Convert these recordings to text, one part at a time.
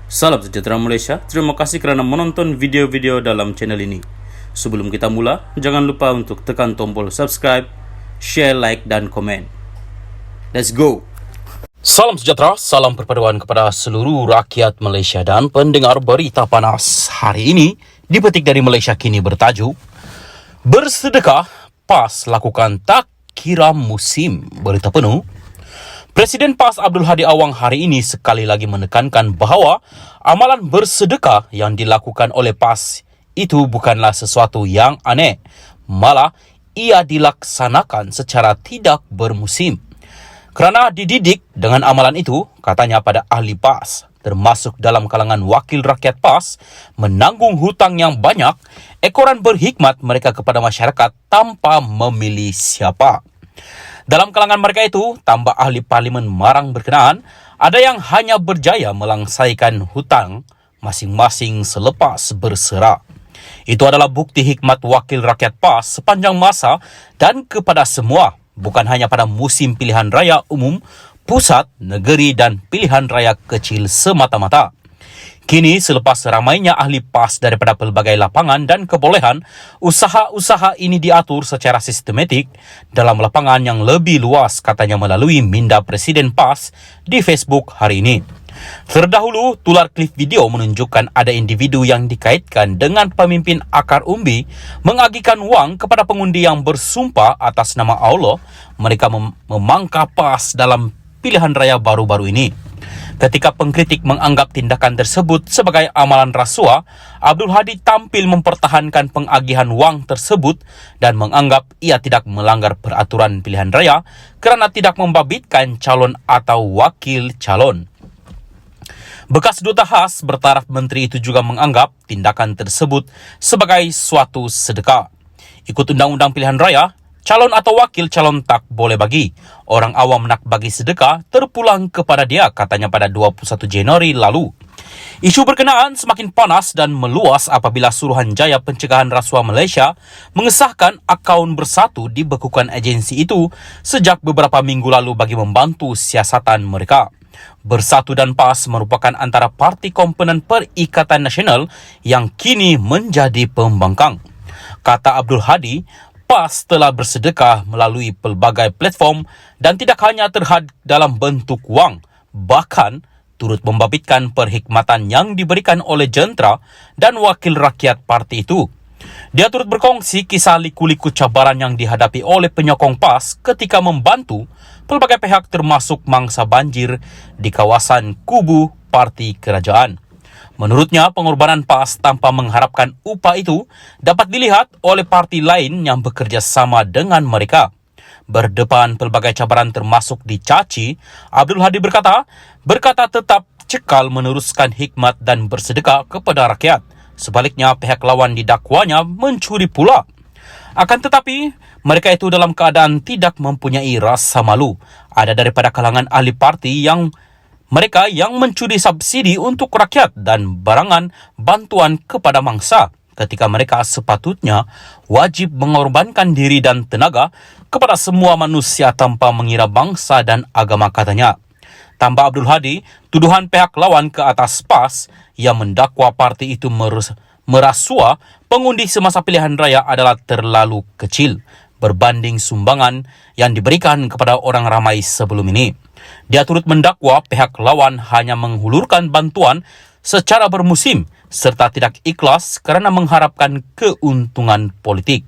Salam sejahtera Malaysia, terima kasih kerana menonton video-video dalam channel ini. Sebelum kita mula, jangan lupa untuk tekan tombol subscribe, share, like dan komen. Let's go! Salam sejahtera, salam perpaduan kepada seluruh rakyat Malaysia dan pendengar berita panas. Hari ini dipetik dari Malaysia Kini bertajuk Bersedekah PAS lakukan tak kira musim. Berita penuh. Presiden PAS Abdul Hadi Awang hari ini sekali lagi menekankan bahawa amalan bersedekah yang dilakukan oleh PAS itu bukanlah sesuatu yang aneh. Malah, ia dilaksanakan secara tidak bermusim. Kerana dididik dengan amalan itu, katanya pada ahli PAS, termasuk dalam kalangan wakil rakyat PAS, menanggung hutang yang banyak, ekoran berhikmat mereka kepada masyarakat tanpa memilih siapa. Dalam kalangan mereka itu, tambah ahli parlimen Marang berkenaan, ada yang hanya berjaya melangsaikan hutang masing-masing selepas berserah. Itu adalah bukti hikmat wakil rakyat PAS sepanjang masa dan kepada semua, bukan hanya pada musim pilihan raya umum, pusat, negeri dan pilihan raya kecil semata-mata. Kini, selepas ramainya ahli PAS daripada pelbagai lapangan dan kebolehan, usaha-usaha ini diatur secara sistematik dalam lapangan yang lebih luas, katanya melalui minda Presiden PAS di Facebook hari ini. Terdahulu, tular klip video menunjukkan ada individu yang dikaitkan dengan pemimpin akar umbi mengagikan wang kepada pengundi yang bersumpah atas nama Allah mereka memangka PAS dalam pilihan raya baru-baru ini. Ketika pengkritik menganggap tindakan tersebut sebagai amalan rasuah, Abdul Hadi tampil mempertahankan pengagihan wang tersebut dan menganggap ia tidak melanggar peraturan pilihan raya kerana tidak membabitkan calon atau wakil calon. Bekas duta khas bertaraf menteri itu juga menganggap tindakan tersebut sebagai suatu sedekah. Ikut undang-undang pilihan raya, calon atau wakil calon tak boleh bagi. Orang awam nak bagi sedekah terpulang kepada dia, katanya pada 21 Januari lalu. Isu berkenaan semakin panas dan meluas apabila Suruhanjaya Pencegahan Rasuah Malaysia mengesahkan akaun bersatu dibekukan agensi itu sejak beberapa minggu lalu bagi membantu siasatan mereka. Bersatu dan PAS merupakan antara parti komponen Perikatan Nasional yang kini menjadi pembangkang. Kata Abdul Hadi, PAS telah bersedekah melalui pelbagai platform dan tidak hanya terhad dalam bentuk wang, bahkan turut membabitkan perkhidmatan yang diberikan oleh jentera dan wakil rakyat parti itu. Dia turut berkongsi kisah liku-liku cabaran yang dihadapi oleh penyokong PAS ketika membantu pelbagai pihak termasuk mangsa banjir di kawasan kubu parti kerajaan. Menurutnya, pengorbanan PAS tanpa mengharapkan upah itu dapat dilihat oleh parti lain yang bekerja sama dengan mereka. Berdepan pelbagai cabaran termasuk dicaci, Abdul Hadi berkata tetap cekal meneruskan hikmat dan bersedekah kepada rakyat. Sebaliknya, pihak lawan didakwanya mencuri pula. Akan tetapi, mereka itu dalam keadaan tidak mempunyai rasa malu. Ada daripada kalangan ahli parti yang mereka yang mencuri subsidi untuk rakyat dan barangan bantuan kepada mangsa ketika mereka sepatutnya wajib mengorbankan diri dan tenaga kepada semua manusia tanpa mengira bangsa dan agama, katanya. Tambah Abdul Hadi, tuduhan pihak lawan ke atas PAS yang mendakwa parti itu merasuah pengundi semasa pilihan raya adalah terlalu kecil berbanding sumbangan yang diberikan kepada orang ramai sebelum ini. Dia turut mendakwa pihak lawan hanya menghulurkan bantuan secara bermusim serta tidak ikhlas kerana mengharapkan keuntungan politik.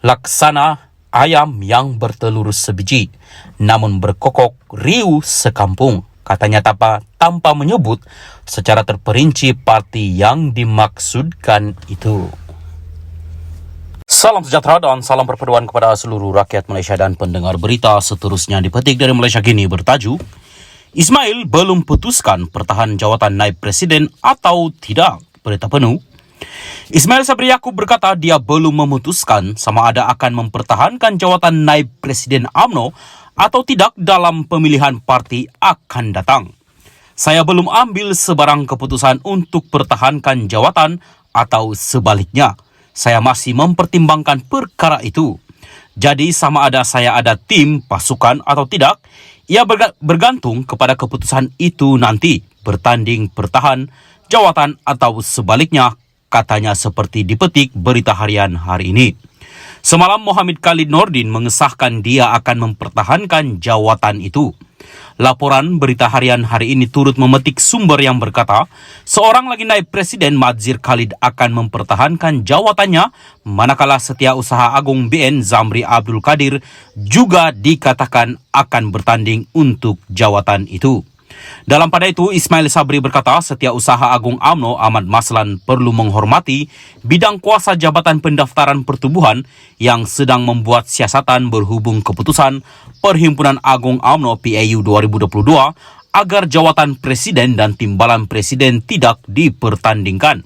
Laksana ayam yang bertelur sebiji, namun berkokok riuh sekampung, katanya tanpa menyebut secara terperinci parti yang dimaksudkan itu. Salam sejahtera dan salam perpaduan kepada seluruh rakyat Malaysia dan pendengar berita seterusnya dipetik dari Malaysia Kini bertajuk Ismail belum putuskan pertahan jawatan naib presiden atau tidak. Berita penuh. Ismail Sabri Yaakob berkata dia belum memutuskan sama ada akan mempertahankan jawatan naib presiden UMNO atau tidak dalam pemilihan parti akan datang. Saya belum ambil sebarang keputusan untuk pertahankan jawatan atau sebaliknya. Saya masih mempertimbangkan perkara itu. Jadi sama ada saya ada tim, pasukan atau tidak, ia bergantung kepada keputusan itu nanti. bertanding bertahan jawatan atau sebaliknya, katanya seperti dipetik Berita Harian hari ini. Semalam Mohammed Khalid Nordin mengesahkan dia akan mempertahankan jawatan itu. Laporan Berita Harian hari ini turut memetik sumber yang berkata, seorang lagi naib Presiden Madzir Khalid akan mempertahankan jawatannya, manakala Setiausaha Agung BN Zamri Abdul Qadir juga dikatakan akan bertanding untuk jawatan itu. Dalam pada itu, Ismail Sabri berkata Setiausaha Agung UMNO Ahmad Maslan perlu menghormati bidang kuasa Jabatan Pendaftaran Pertubuhan yang sedang membuat siasatan berhubung keputusan Perhimpunan Agung UMNO PAU 2022 agar jawatan Presiden dan Timbalan Presiden tidak dipertandingkan.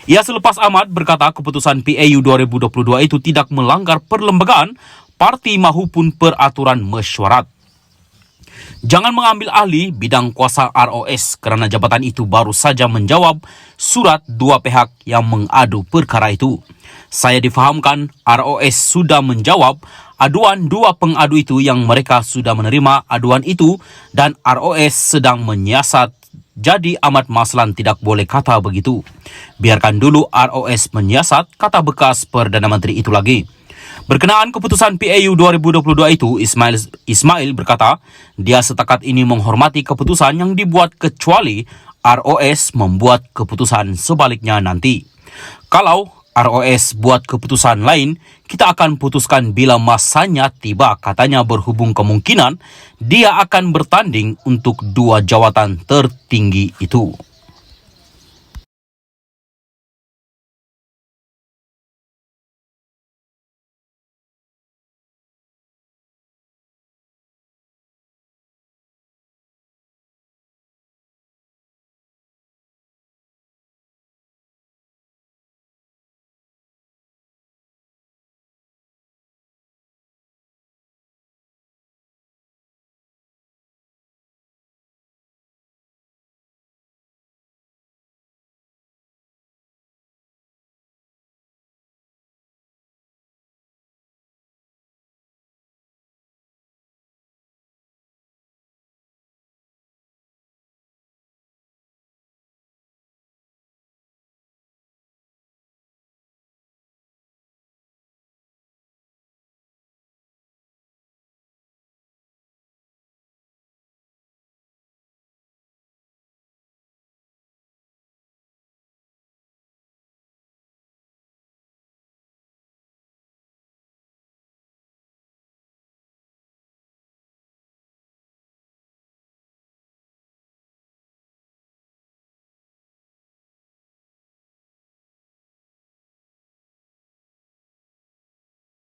Ia selepas amat berkata keputusan PAU 2022 itu tidak melanggar perlembagaan, parti maupun peraturan mesyuarat. Jangan mengambil alih bidang kuasa ROS kerana jabatan itu baru saja menjawab surat dua pihak yang mengadu perkara itu. Saya difahamkan ROS sudah menjawab aduan dua pengadu itu yang mereka sudah menerima aduan itu dan ROS sedang menyiasat. Jadi Ahmad Maslan tidak boleh kata begitu. Biarkan dulu ROS menyiasat, kata bekas Perdana Menteri itu lagi. Berkenaan keputusan PAU 2022 itu, Ismail berkata, dia setakat ini menghormati keputusan yang dibuat kecuali ROS membuat keputusan sebaliknya nanti. Kalau ROS buat keputusan lain, kita akan putuskan bila masanya tiba, katanya, berhubung kemungkinan dia akan bertanding untuk dua jawatan tertinggi itu.